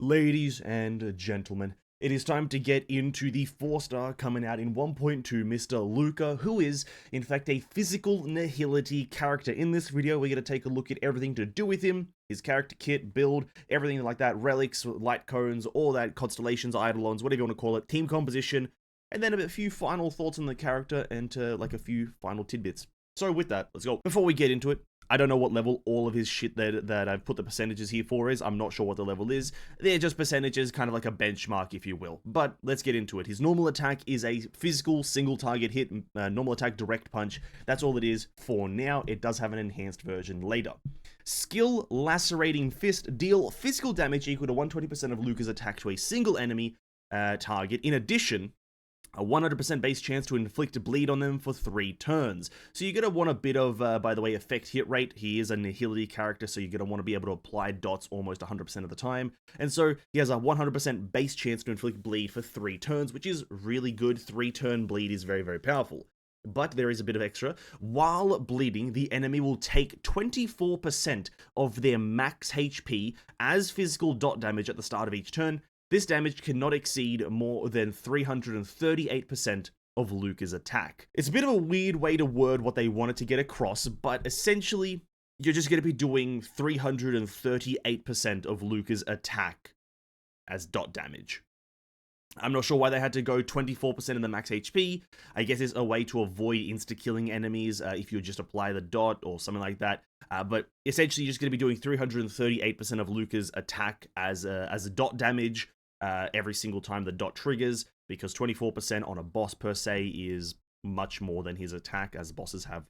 Ladies and gentlemen, it is time to get into the 4-star coming out in 1.2, Mr. Luka, who is, in fact, a physical nihility character. In this video, we're going to take a look at everything to do with him, his character kit, build, everything like that, relics, light cones, all that, constellations, eidolons, whatever you want to call it, team composition, and then a few final thoughts on the character and like a few final tidbits. So with that, let's go. Before we get into it, I don't know what level all of his shit that I've put the percentages here for is. I'm not sure what the level is. They're just percentages, kind of like a benchmark, if you will. But let's get into it. His normal attack is a physical single target hit, normal attack direct punch. That's all it is for now. It does have an enhanced version later. Skill Lacerating Fist. Deal physical damage equal to 120% of Luka's attack to a single enemy target. In addition, a 100% base chance to inflict bleed on them for 3 turns. So you're going to want a bit of, by the way, effect hit rate. He is a nihility character, so you're going to want to be able to apply dots almost 100% of the time. And so he has a 100% base chance to inflict bleed for 3 turns, which is really good. 3-turn bleed is very, very powerful. But there is a bit of extra. While bleeding, the enemy will take 24% of their max HP as physical dot damage at the start of each turn. This damage cannot exceed more than 338% of Luka's attack. It's a bit of a weird way to word what they wanted to get across, but essentially, you're just going to be doing 338% of Luka's attack as dot damage. I'm not sure why they had to go 24% of the max HP. I guess it's a way to avoid insta-killing enemies if you just apply the dot or something like that. But essentially, you're just going to be doing 338% of Luka's attack as a dot damage. Every single time the dot triggers, because 24% on a boss per se is much more than his attack, as bosses have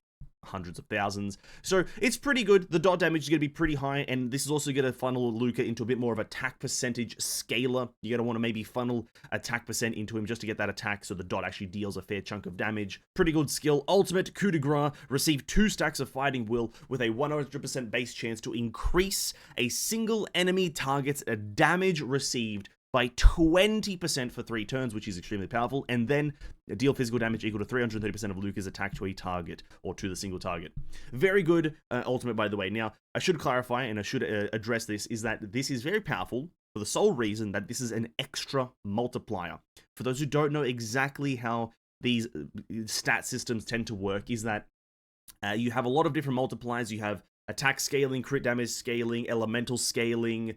hundreds of thousands. So it's pretty good. The dot damage is going to be pretty high, and this is also going to funnel Luka into a bit more of attack percentage scaler. You're going to want to maybe funnel attack percent into him just to get that attack, so the dot actually deals a fair chunk of damage. Pretty good skill. Ultimate Coup de Grace. Receive 2 stacks of Fighting Will with a 100% base chance to increase a single enemy target's damage received by 20% for 3 turns, which is extremely powerful, and then deal physical damage equal to 330% of Luka's attack to a target, or to the single target. Very good ultimate, by the way. Now, I should clarify, and I should address this, is that this is very powerful for the sole reason that this is an extra multiplier. For those who don't know exactly how these stat systems tend to work, is that you have a lot of different multipliers. You have attack scaling, crit damage scaling, elemental scaling,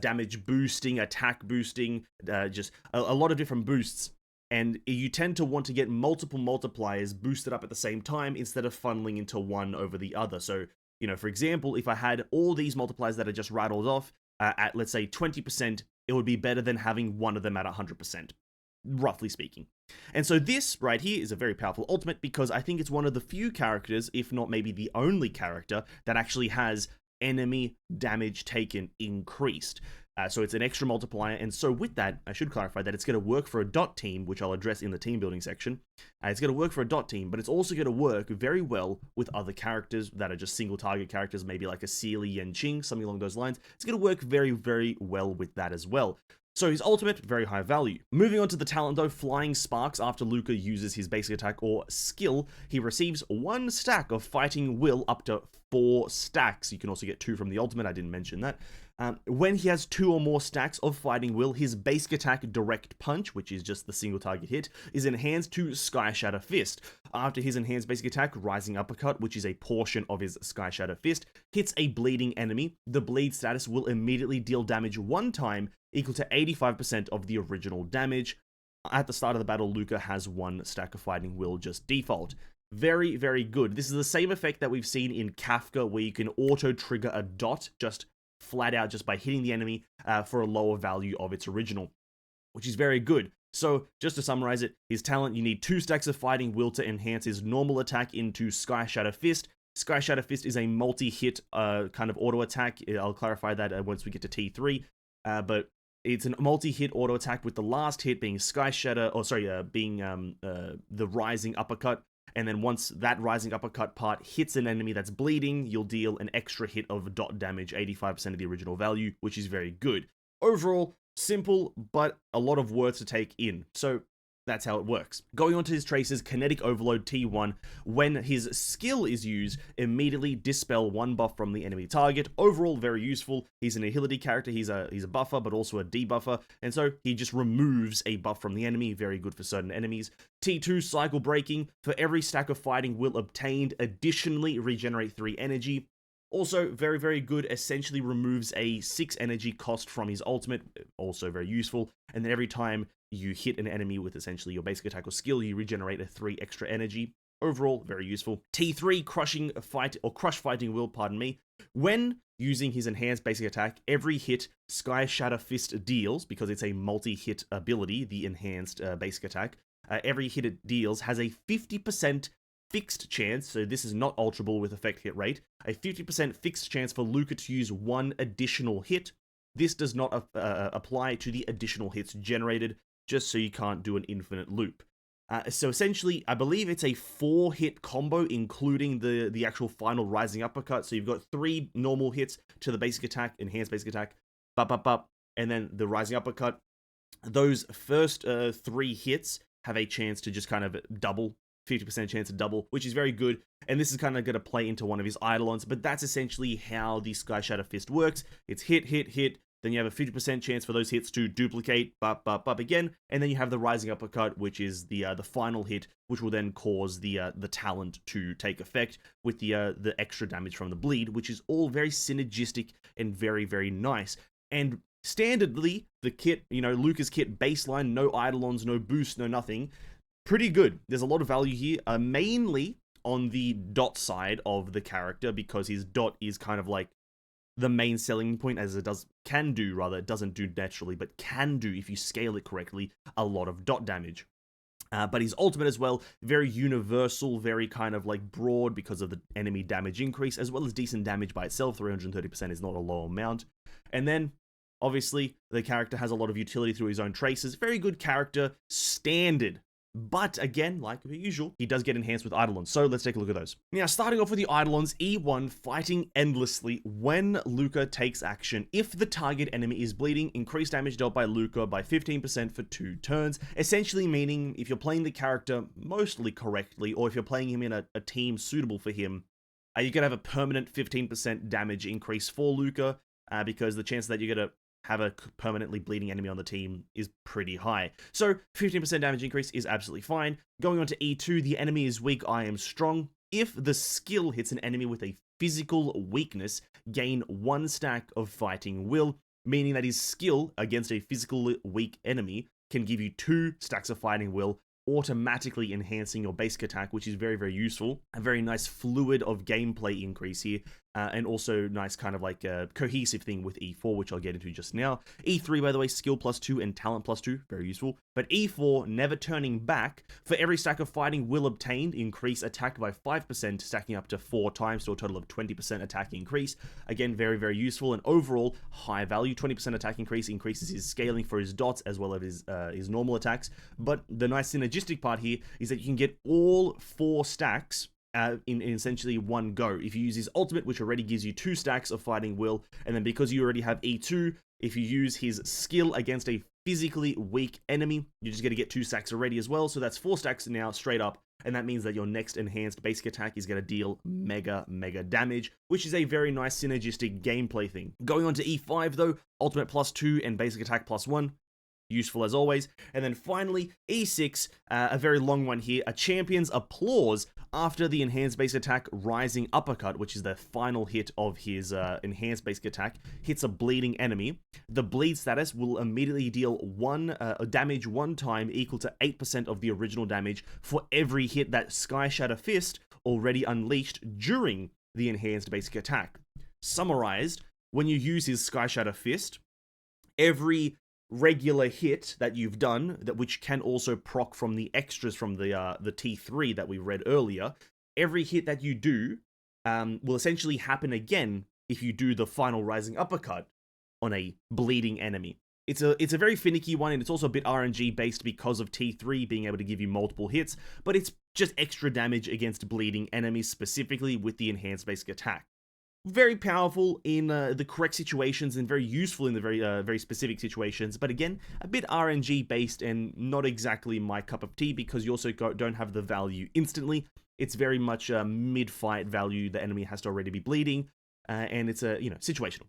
damage boosting, attack boosting, just a lot of different boosts. And you tend to want to get multiple multipliers boosted up at the same time instead of funneling into one over the other. So, you know, for example, if I had all these multipliers that I just rattled off at, let's say, 20%, it would be better than having one of them at 100%, roughly speaking. And so this right here is a very powerful ultimate because I think it's one of the few characters, if not maybe the only character, that actually has enemy damage taken increased. So it's an extra multiplier, and so with that, I should clarify that it's going to work for a dot team, which I'll address in the team building section. It's going to work for a dot team, but it's also going to work very well with other characters that are just single target characters, maybe like a Sealy Yenching, something along those lines. It's going to work very, very well with that as well. So his ultimate, very high value. Moving on to the talent though, Flying Sparks. After Luka uses his basic attack or skill, he receives 1 stack of Fighting Will up to 4 stacks. You can also get 2 from the ultimate, I didn't mention that. When he has 2 or more stacks of Fighting Will, his basic attack Direct Punch, which is just the single target hit, is enhanced to Sky Shatter Fist. After his enhanced basic attack, Rising Uppercut, which is a portion of his Sky Shatter Fist, hits a bleeding enemy, the bleed status will immediately deal damage 1 time, equal to 85% of the original damage. At the start of the battle, Luka has 1 stack of Fighting Will just default. Very, very good. This is the same effect that we've seen in Kafka, where you can auto-trigger a dot just flat out just by hitting the enemy for a lower value of its original, which is very good. So, just to summarize it, his talent, you need 2 stacks of Fighting Will to enhance his normal attack into Sky Shatter Fist. Sky Shatter Fist is a multi-hit kind of auto attack. I'll clarify that once we get to T3, but it's a multi-hit auto attack with the last hit being Sky Shatter, being the Rising Uppercut. And then once that Rising Uppercut part hits an enemy that's bleeding, you'll deal an extra hit of dot damage, 85% of the original value, which is very good. Overall, simple, but a lot of words to take in. So That's how it works. Going on to his traces, Kinetic Overload T1, when his skill is used, immediately dispel one buff from the enemy target. Overall, very useful. He's an agility character, he's a buffer, but also a debuffer, and so he just removes a buff from the enemy, very good for certain enemies. T2, Cycle Breaking, for every stack of fighting will obtained, additionally regenerate 3 energy. Also, very, very good, essentially removes a 6 energy cost from his ultimate, also very useful, and then every time you hit an enemy with essentially your basic attack or skill, you regenerate a 3 extra energy. Overall, very useful. T3, Crush Fighting Will, pardon me. When using his enhanced basic attack, every hit Sky Shatter Fist deals, because it's a multi-hit ability, the enhanced basic attack, every hit it deals has a 50% fixed chance, so this is not alterable with effect hit rate, a 50% fixed chance for Luka to use 1 additional hit. This does not apply to the additional hits generated, just so you can't do an infinite loop. So essentially, I believe it's a 4-hit combo, including the actual final Rising Uppercut. So you've got 3 normal hits to the basic attack, enhanced basic attack, and then the Rising Uppercut. Those first 3 hits have a chance to just kind of double, 50% chance to double, which is very good. And this is kind of going to play into one of his eidolons, but that's essentially how the Sky Shatter Fist works. It's hit, hit, hit. Then you have a 50% chance for those hits to duplicate, again, and then you have the Rising Uppercut, which is the final hit, which will then cause the talent to take effect with the extra damage from the bleed, which is all very synergistic and very, very nice. And standardly, the kit, Luka's kit baseline, no eidolons, no boost, no nothing, pretty good. There's a lot of value here, mainly on the dot side of the character, because his dot is kind of like the main selling point, as it doesn't do naturally, but can do, if you scale it correctly, a lot of dot damage. But his ultimate as well, very universal, very kind of like broad because of the enemy damage increase, as well as decent damage by itself. 330% is not a low amount. And then, obviously, the character has a lot of utility through his own traces. Very good character, standard. But again, like usual, he does get enhanced with eidolons, so let's take a look at those. Now, starting off with the eidolons, E1, Fighting Endlessly. When Luka takes action, if the target enemy is bleeding, increase damage dealt by Luka by 15% for 2 turns. Essentially meaning, if you're playing the character mostly correctly, or if you're playing him in a team suitable for him, you're going to have a permanent 15% damage increase for Luka, because the chance that you're going to have a permanently bleeding enemy on the team is pretty high. So 15% damage increase is absolutely fine. Going on to E2, the enemy is weak, I am strong. If the skill hits an enemy with a physical weakness, gain 1 stack of fighting will, meaning that his skill against a physical weak enemy can give you 2 stacks of fighting will, automatically enhancing your basic attack, which is very, very useful. A very nice fluid of gameplay increase here, and also nice kind of like cohesive thing with E4, which I'll get into just now. E3, by the way, skill +2 and talent +2, very useful. But E4, never turning back. For every stack of fighting will obtained, increase attack by 5%, stacking up to 4 times to a total of 20% attack increase. Again, very, very useful, and overall high value. 20% attack increase increases his scaling for his dots as well as his normal attacks. But the nice synergistic part here is that you can get all 4 stacks in essentially one go. If you use his ultimate, which already gives you 2 stacks of fighting will, and then because you already have E2, if you use his skill against a physically weak enemy, you're just going to get 2 stacks already as well, so that's 4 stacks now straight up, and that means that your next enhanced basic attack is going to deal mega damage, which is a very nice synergistic gameplay thing. Going on to E5 though, ultimate +2 and basic attack +1. Useful as always. And then finally, E6, a very long one here, a champion's applause after the enhanced basic attack Rising Uppercut, which is the final hit of his enhanced basic attack, hits a bleeding enemy. The bleed status will immediately deal damage 1 time equal to 8% of the original damage for every hit that Sky Shatter Fist already unleashed during the enhanced basic attack. Summarized, when you use his Sky Shatter Fist, every regular hit that you've done, which can also proc from the extras from the T3 that we read earlier, every hit that you do will essentially happen again if you do the final Rising Uppercut on a bleeding enemy. It's a very finicky one, and it's also a bit RNG based because of T3 being able to give you multiple hits, but it's just extra damage against bleeding enemies, specifically with the enhanced basic attack. very powerful in the correct situations and very useful in the very specific situations. But again, a bit RNG based and not exactly my cup of tea because you also don't have the value instantly. It's very much a mid-fight value. The enemy has to already be bleeding, and it's a situational.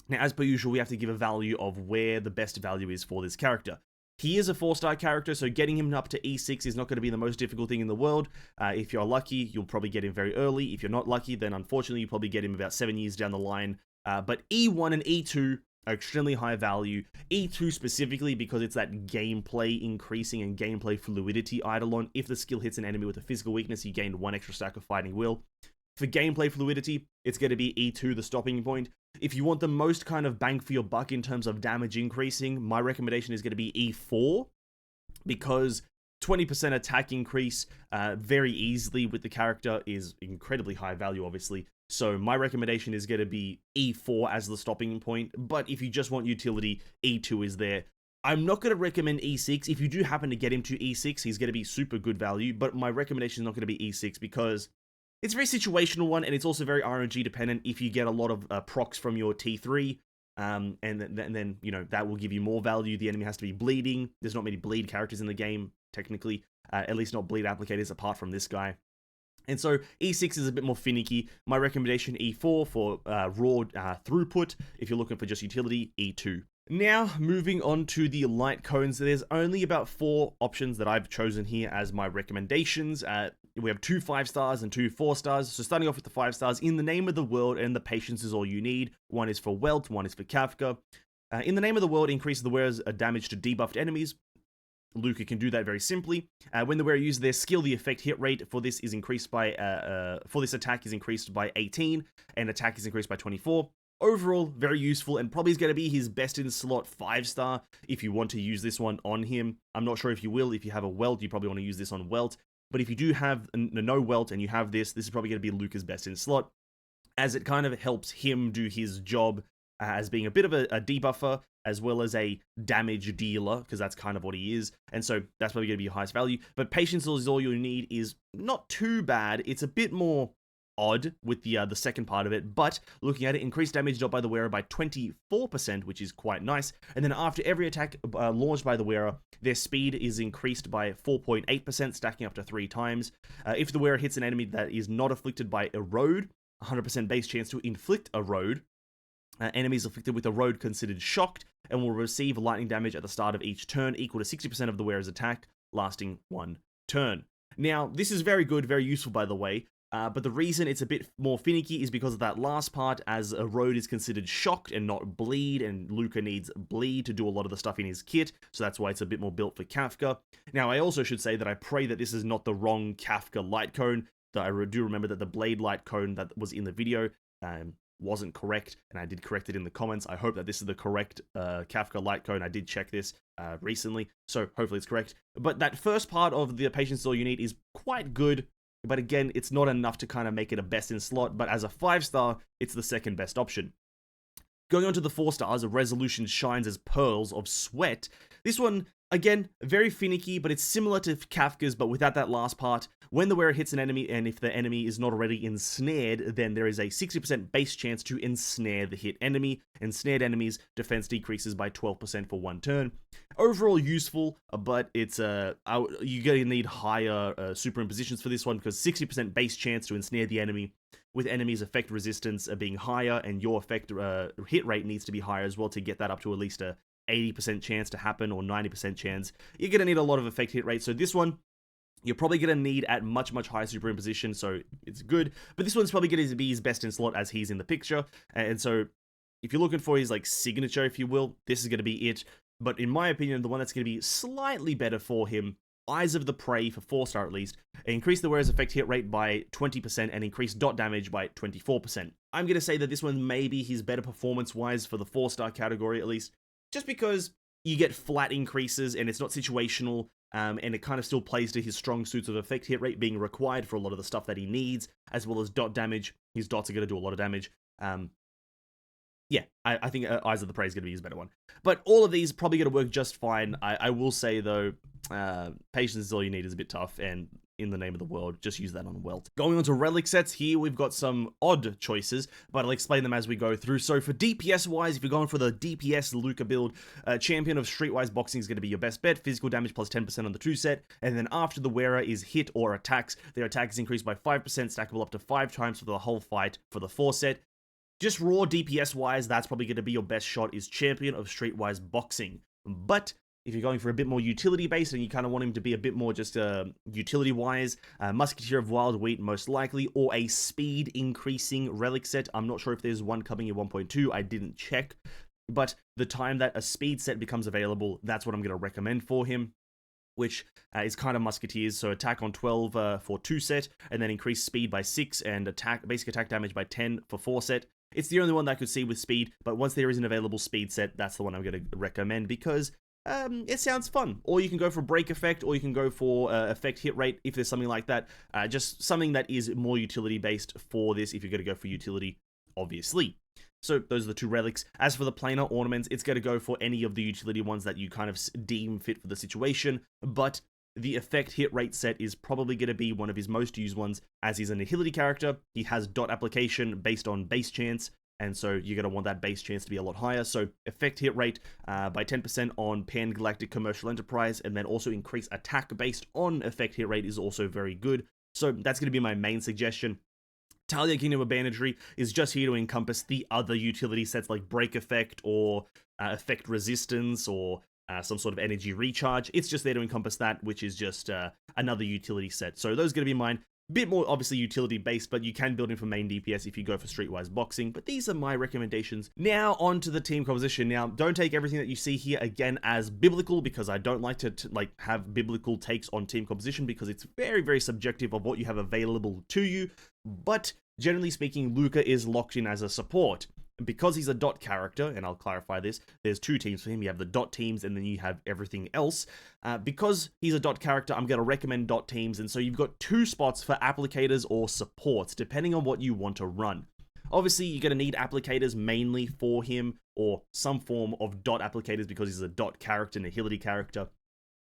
Now, as per usual, we have to give a value of where the best value is for this character. He is a 4-star character, so getting him up to E6 is not going to be the most difficult thing in the world. If you're lucky, you'll probably get him very early. If you're not lucky, then unfortunately, you probably get him about 7 years down the line. But E1 and E2 are extremely high value. E2 specifically because it's that gameplay increasing and gameplay fluidity eidolon. If the skill hits an enemy with a physical weakness, you gain 1 extra stack of fighting will. For gameplay fluidity, it's going to be E2, the stopping point. If you want the most kind of bang for your buck in terms of damage increasing, my recommendation is going to be E4, because 20% attack increase very easily with the character is incredibly high value, obviously. So my recommendation is going to be E4 as the stopping point, but if you just want utility, E2 is there. I'm not going to recommend E6. If you do happen to get him to E6, he's going to be super good value, but my recommendation is not going to be E6 because it's a very situational one, and it's also very RNG dependent. If you get a lot of procs from your T3, and then that will give you more value. The enemy has to be bleeding. There's not many bleed characters in the game, technically. At least not bleed applicators apart from this guy. And so E6 is a bit more finicky. My recommendation, E4 for raw throughput. If you're looking for just utility, E2. Now, moving on to the light cones, there's only about 4 options that I've chosen here as my recommendations. We have 2 5-stars and 2 4-stars. So starting off with the 5 stars, in the name of the world and the patience is all you need. One is for Welt, one is for Kafka. In the name of the world, increases the wearer's damage to debuffed enemies. Luka can do that very simply. When the wearer uses their skill, the effect hit rate for this is increased by for this attack is increased by 18, and attack is increased by 24. Overall, very useful, and probably is going to be his best in slot 5-star if you want to use this one on him. I'm not sure if you will. If you have a Welt, you probably want to use this on Welt. But if you do have no Welt and you have this is probably going to be Luka's best in slot, as it kind of helps him do his job as being a bit of a debuffer, as well as a damage dealer, because that's kind of what he is. And so that's probably going to be your highest value. But patience is all you need is not too bad. It's a bit more odd with the second part of it, but looking at it, increased damage dealt by the wearer by 24%, which is quite nice. And then after every attack launched by the wearer, their speed is increased by 4.8%, stacking up to 3 times. If the wearer hits an enemy that is not afflicted by erode, 100% base chance to inflict erode. Enemies afflicted with erode considered shocked and will receive lightning damage at the start of each turn, equal to 60% of the wearer's attack, lasting 1 turn. Now, this is very good, very useful, by the way. But the reason it's a bit more finicky is because of that last part, as erode is considered shocked and not bleed, and Luka needs bleed to do a lot of the stuff in his kit, so that's why it's a bit more built for Kafka. Now, I also should say that I pray that this is not the wrong Kafka light cone. I do remember that the blade light cone that was in the video wasn't correct, and I did correct it in the comments. I hope that this is the correct Kafka light cone. I did check this recently, so hopefully it's correct. But that first part of the patience is all you need is quite good. But again, it's not enough to kind of make it a best in slot, but as a 5-star, it's the second best option. Going on to the 4 stars, a resolution shines as pearls of sweat. This one, again, very finicky, but it's similar to Kafka's, but without that last part. When the wearer hits an enemy, and if the enemy is not already ensnared, then there is a 60% base chance to ensnare the hit enemy. Ensnared enemies' defense decreases by 12% for 1 turn. Overall useful, but it's you're going to need higher superimpositions for this one, because 60% base chance to ensnare the enemy, with enemies' effect resistance being higher, and your effect hit rate needs to be higher as well to get that up to at least a 80% chance to happen, or 90% chance. You're going to need a lot of effect hit rate, so this one you're probably going to need at much higher superimposition, so it's good. But this one's probably going to be his best in slot as he's in the picture, and so if you're looking for his like signature, if you will, this is going to be it. But in my opinion, the one that's going to be slightly better for him, Eyes of the Prey for 4-star at least, increase the wearer's effect hit rate by 20% and increase dot damage by 24%. I'm going to say that this one may be his better performance-wise for the 4-star category at least, just because you get flat increases and it's not situational, and it kind of still plays to his strong suits of effect hit rate being required for a lot of the stuff that he needs, as well as dot damage. His dots are going to do a lot of damage. Yeah, I think Eyes of the Prey is going to be his better one. But all of these probably going to work just fine. I will say, though, patience is all you need is a bit tough, and in the name of the world, just use that on Welt. Going on to relic sets, here we've got some odd choices, but I'll explain them as we go through. So for DPS wise, if you're going for the DPS Luka build, champion of Streetwise Boxing is going to be your best bet. Physical damage plus 10% on the 2 set, and then after the wearer is hit or attacks, their attack is increased by 5%, stackable up to 5 times for the whole fight for the 4 set. Just raw DPS wise, that's probably going to be your best shot, is champion of Streetwise Boxing. But if you're going for a bit more utility-based and you kind of want him to be a bit more just utility-wise, Musketeer of Wild Wheat most likely, or a speed-increasing relic set. I'm not sure if there's one coming in 1.2, I didn't check. But the time that a speed set becomes available, that's what I'm going to recommend for him, which is kind of Musketeers. So attack on 12 for 2 set, and then increase speed by 6, and basic attack damage by 10 for 4 set. It's the only one that I could see with speed, but once there is an available speed set, that's the one I'm going to recommend, because it sounds fun. Or you can go for break effect, or you can go for effect hit rate if there's something like that. Just something that is more utility based for this if you're going to go for utility, obviously. So those are the 2 relics. As for the planar ornaments, it's going to go for any of the utility ones that you kind of deem fit for the situation, but the effect hit rate set is probably going to be one of his most used ones, as he's a nihility character. He has dot application based on base chance, and so you're going to want that base chance to be a lot higher. So effect hit rate by 10% on Pan-Galactic Commercial Enterprise, and then also increase attack based on effect hit rate is also very good. So that's going to be my main suggestion. Talia Kingdom of Banditry is just here to encompass the other utility sets like break effect or effect resistance or some sort of energy recharge. It's just there to encompass that, which is just another utility set. So those are going to be mine. Bit more obviously utility based, but you can build in for main DPS if you go for Streetwise Boxing. But these are my recommendations. Now on to the team composition. Now don't take everything that you see here again as biblical, because I don't like to have biblical takes on team composition, because it's very, very subjective of what you have available to you. But generally speaking, Luka is locked in as a support. Because he's a dot character, and I'll clarify this, there's 2 teams for him. You have the dot teams, and then you have everything else. Because he's a dot character, I'm going to recommend dot teams, and so you've got 2 spots for applicators or supports, depending on what you want to run. Obviously, you're going to need applicators mainly for him, or some form of dot applicators, because he's a dot character, nihility character.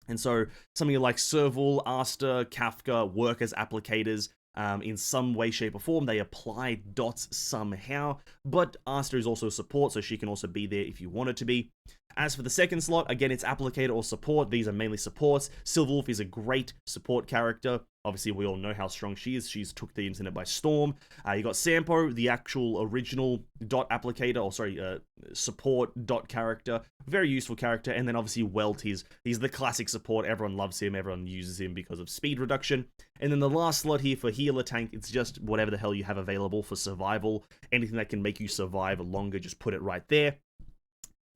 And so something like Serval, Asta, Kafka work as applicators. In some way, shape, or form. They apply dots somehow, but Asta is also support, so she can also be there if you want her to be. As for the second slot, again, it's applicator or support. These are mainly supports. Silverwolf is a great support character. Obviously, we all know how strong she is. She's took the internet by storm. You got Sampo, the actual original dot applicator, or sorry, support dot character. Very useful character. And then obviously Welt, he's the classic support. Everyone loves him. Everyone uses him because of speed reduction. And then the last slot here for healer tank, it's just whatever the hell you have available for survival. Anything that can make you survive longer, just put it right there.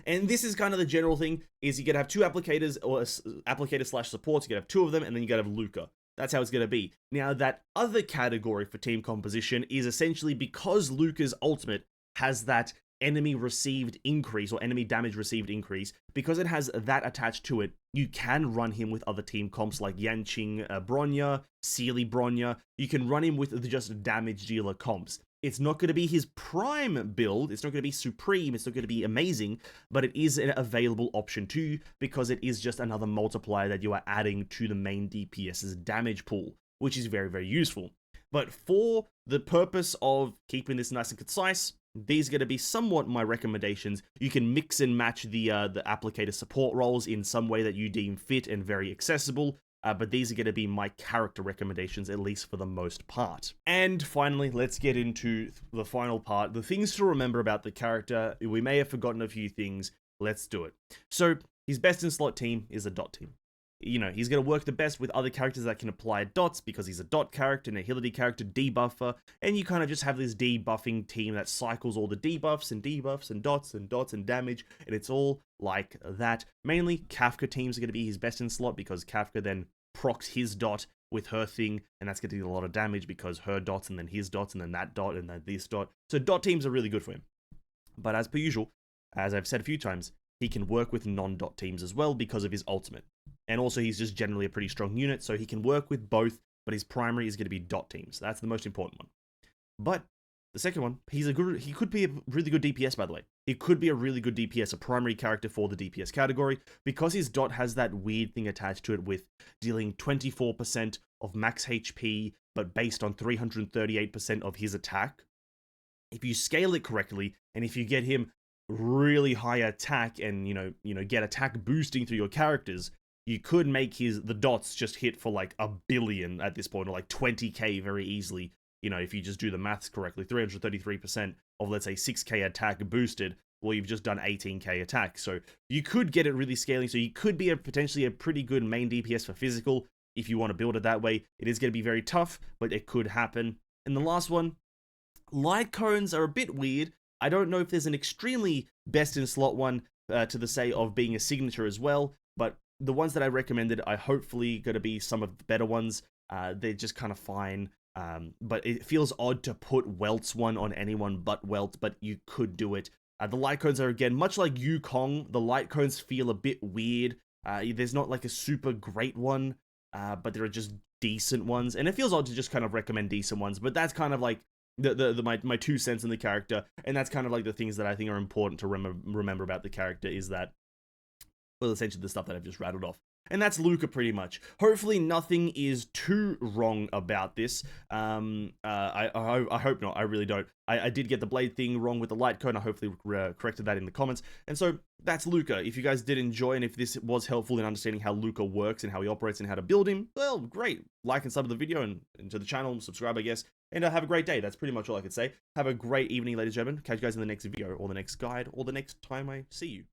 And this is kind of the general thing, is you gotta have 2 applicators, or applicator slash supports. You gotta have 2 of them, and then you gotta have Luka. That's how it's going to be. Now, that other category for team composition is essentially because Luka's ultimate has that enemy received increase, or enemy damage received increase. Because it has that attached to it, you can run him with other team comps like Yanqing Bronya, Sealy Bronya. You can run him with just damage dealer comps. It's not going to be his prime build, it's not going to be supreme, it's not going to be amazing, but it is an available option to you, because it is just another multiplier that you are adding to the main DPS's damage pool, which is very, very useful. But for the purpose of keeping this nice and concise, these are going to be somewhat my recommendations. You can mix and match the applicator support roles in some way that you deem fit and very accessible. But these are going to be my character recommendations, at least for the most part. And finally, let's get into the final part. The things to remember about the character. We may have forgotten a few things. Let's do it. So, his best in slot team is a dot team. You know, he's going to work the best with other characters that can apply dots, because he's a dot character, nihility character, debuffer, and you kind of just have this debuffing team that cycles all the debuffs and debuffs and dots and damage, and it's all like that. Mainly, Kafka teams are going to be his best in slot, because Kafka then procs his dot with her thing, and that's going to do a lot of damage, because her dots, and then his dots, and then that dot, and then this dot. So dot teams are really good for him. But as per usual, as I've said a few times, he can work with non-dot teams as well because of his ultimate. And also, he's just generally a pretty strong unit, so he can work with both, but his primary is going to be dot teams. That's the most important one. But The second one, he could be a really good DPS, by the way. He could be a really good DPS, a primary character for the DPS category, because his dot has that weird thing attached to it with dealing 24% of max HP, but based on 338% of his attack. If you scale it correctly, and if you get him really high attack and, get attack boosting through your characters, you could make the dots just hit for like 1 billion at this point, or like 20k very easily. If you just do the maths correctly, 333% of, let's say, 6k attack boosted, well, you've just done 18k attack. So you could get it really scaling. So you could be potentially a pretty good main DPS for physical if you want to build it that way. It is going to be very tough, but it could happen. And the last one, light cones are a bit weird. I don't know if there's an extremely best in slot one to the say of being a signature as well, but the ones that I recommended are hopefully going to be some of the better ones. They're just kind of fine. But it feels odd to put Welt's one on anyone but Welt, but you could do it. The light cones are, again, much like Yukong, the light cones feel a bit weird. There's not like a super great one, but there are just decent ones. And it feels odd to just kind of recommend decent ones, but that's kind of like my 2 cents in the character. And that's kind of like the things that I think are important to remember about the character is that, well, essentially the stuff that I've just rattled off. And that's Luka pretty much. Hopefully nothing is too wrong about this. I hope not. I really don't. I did get the blade thing wrong with the light cone. I hopefully corrected that in the comments. And so that's Luka. If you guys did enjoy and if this was helpful in understanding how Luka works and how he operates and how to build him, well, great. Like and sub to the video and to the channel, subscribe, I guess. And have a great day. That's pretty much all I could say. Have a great evening, ladies and gentlemen. Catch you guys in the next video or the next guide or the next time I see you.